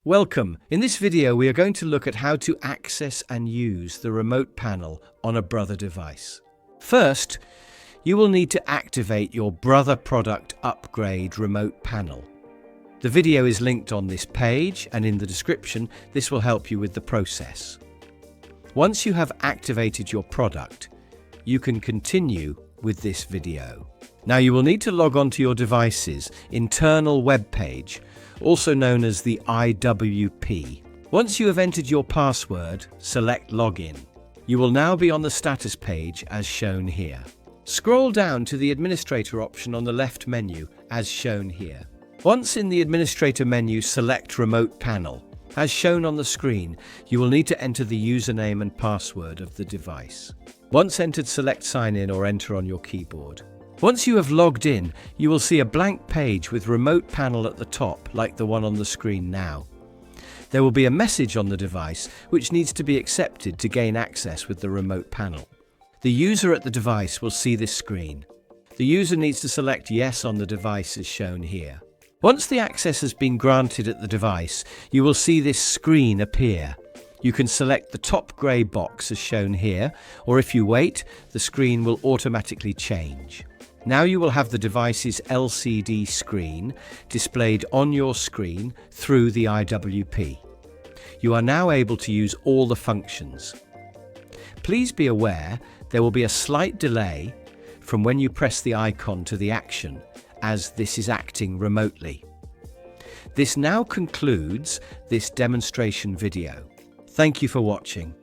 Welcome. In this video, we are going to look at how to access and use the remote panel on a Brother device. First, you will need to activate your Brother product upgrade remote panel. The video is linked on this page and in the description. This will help you with the process. Once you have activated your product, you can continue with this video. Now you will need to log on to your device's internal web page, also known as the IWP. Once you have entered your password, select Login. You will now be on the status page as shown here. Scroll down to the administrator option on the left menu as shown here. Once in the administrator menu, select Remote Panel. As shown on the screen, you will need to enter the username and password of the device. Once entered, select Sign In or enter on your keyboard. Once you have logged in, you will see a blank page with Remote Panel at the top, like the one on the screen now. There will be a message on the device which needs to be accepted to gain access with the Remote Panel. The user at the device will see this screen. The user needs to select Yes on the device as shown here. Once the access has been granted at the device, you will see this screen appear. You can select the top grey box as shown here, or if you wait, the screen will automatically change. Now you will have the device's LCD screen displayed on your screen through the IWP. You are now able to use all the functions. Please be aware there will be a slight delay from when you press the icon to the action, as this is acting remotely. This now concludes this demonstration video. Thank you for watching.